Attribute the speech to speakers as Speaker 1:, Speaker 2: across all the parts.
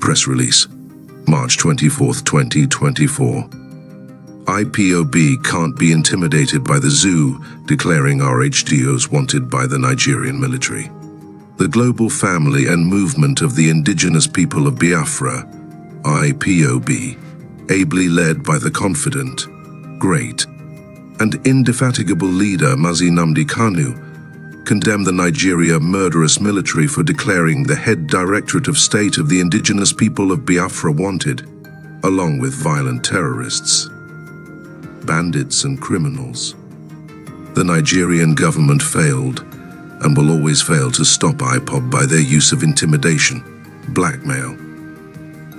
Speaker 1: Press release, March 24, 2024. Ipob can't be intimidated by the zoo, declaring our Hdos wanted by the Nigerian military. The global family and movement of the indigenous people of Biafra, Ipob, ably led by the confident, great, and indefatigable leader Mazi Nnamdi Kanu, condemned the Nigeria murderous military for declaring the head Directorate of State of the indigenous people of Biafra wanted, along with violent terrorists, bandits and criminals. The Nigerian government failed and will always fail to stop Ipob by their use of intimidation, blackmail,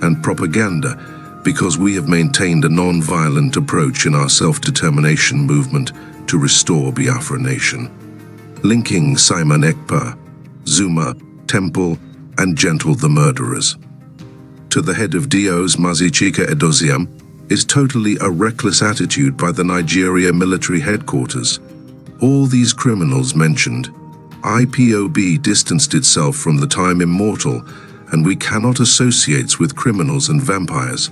Speaker 1: and propaganda, because we have maintained a non-violent approach in our self-determination movement to restore Biafra nation. Linking Simon Ekpa, Zuma, Temple, and Gentle the murderers to the head of Hdos Mazi Chika Edoziem is totally a reckless attitude by the Nigeria military headquarters. All these criminals mentioned, Ipob distanced itself from the time immortal, and we cannot associate with criminals and vampires.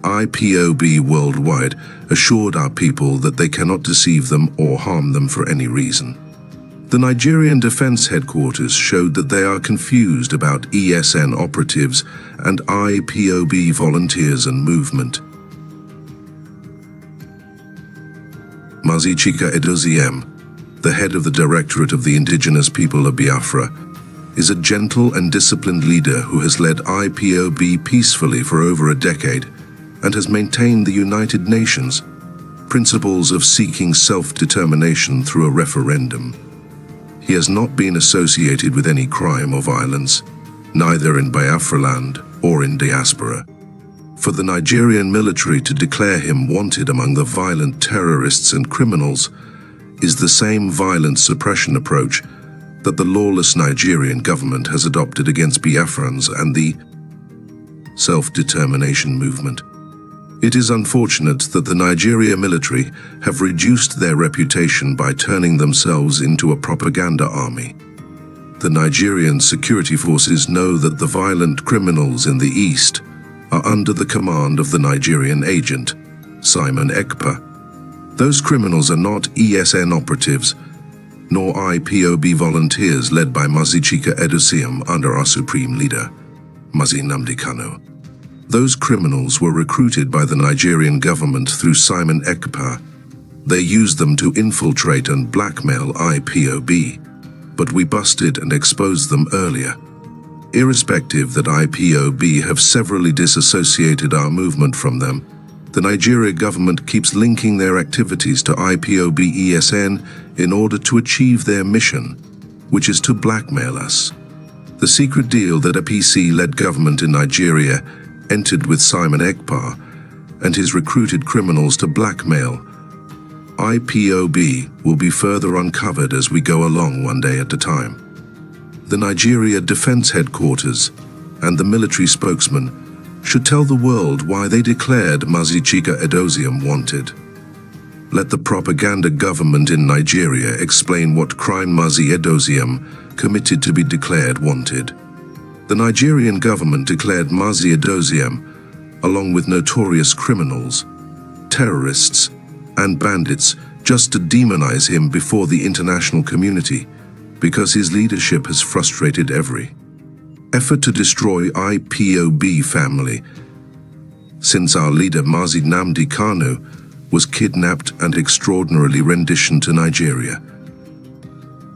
Speaker 1: Ipob worldwide assured our people that they cannot deceive them or harm them for any reason. The Nigerian Defense Headquarters showed that they are confused about ESN operatives and Ipob volunteers and movement. Mazi Chika Edoziem, the head of the Directorate of the Indigenous People of Biafra, is a gentle and disciplined leader who has led Ipob peacefully for over a decade and has maintained the United Nations principles of seeking self-determination through a referendum. He has not been associated with any crime or violence, neither in Biafra land or in diaspora. For the Nigerian military to declare him wanted among the violent terrorists and criminals is the same violent suppression approach that the lawless Nigerian government has adopted against Biafrans and the self-determination movement. It is unfortunate that the Nigeria military have reduced their reputation by turning themselves into a propaganda army. The Nigerian security forces know that the violent criminals in the east are under the command of the Nigerian agent, Simon Ekpa. Those criminals are not ESN operatives, nor Ipob volunteers led by Mazi Chika Edoziem under our supreme leader, Mazi Nnamdi Kanu. Those criminals were recruited by the Nigerian government through Simon Ekpa. They used them to infiltrate and blackmail Ipob, but we busted and exposed them earlier. Irrespective that Ipob have severally disassociated our movement from them, the Nigeria government keeps linking their activities to Ipob ESN in order to achieve their mission, which is to blackmail us. The secret deal that a PC-led government in Nigeria entered with Simon Ekpa and his recruited criminals to blackmail Ipob will be further uncovered as we go along one day at a time. The Nigeria Defense Headquarters and the military spokesman should tell the world why they declared Mazi Chika Edoziem wanted. Let the propaganda government in Nigeria explain what crime Mazi Edoziem committed to be declared wanted. The Nigerian government declared Mazi Edoziem, along with notorious criminals, terrorists, and bandits, just to demonize him before the international community, because his leadership has frustrated every effort to destroy Ipob family since our leader Mazi Nnamdi Kanu was kidnapped and extraordinarily renditioned to Nigeria.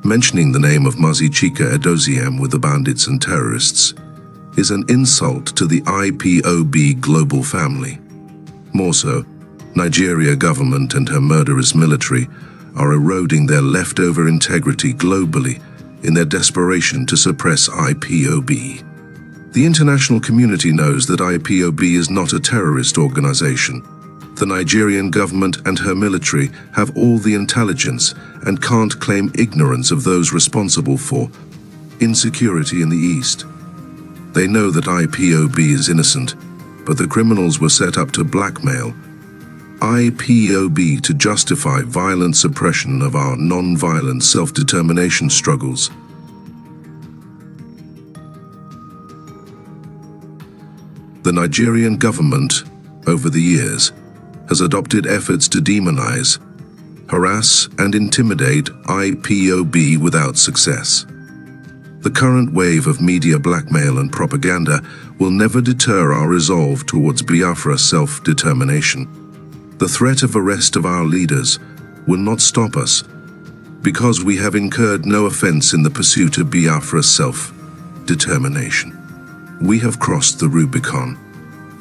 Speaker 1: Mentioning the name of Mazi Chika Edoziem with the bandits and terrorists is an insult to the Ipob global family. More so, Nigeria government and her murderous military are eroding their leftover integrity globally in their desperation to suppress Ipob. The international community knows that Ipob is not a terrorist organization. The Nigerian government and her military have all the intelligence and can't claim ignorance of those responsible for insecurity in the East. They know that Ipob is innocent, but the criminals were set up to blackmail Ipob to justify violent suppression of our non-violent self-determination struggles. The Nigerian government, over the years, has adopted efforts to demonize, harass, and intimidate IPOB without success. The current wave of media blackmail and propaganda will never deter our resolve towards Biafra self-determination. The threat of arrest of our leaders will not stop us, because we have incurred no offense in the pursuit of Biafra self-determination. We have crossed the Rubicon.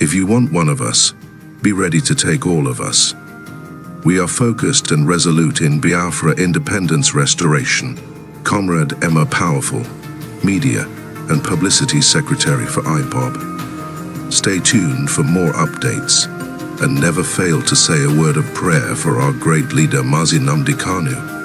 Speaker 1: If you want one of us, be ready to take all of us. We are focused and resolute in Biafra independence restoration. Comrade Emma Powerful, Media and Publicity Secretary for Ipob. Stay tuned for more updates, and never fail to say a word of prayer for our great leader Mazi Nnamdi Kanu.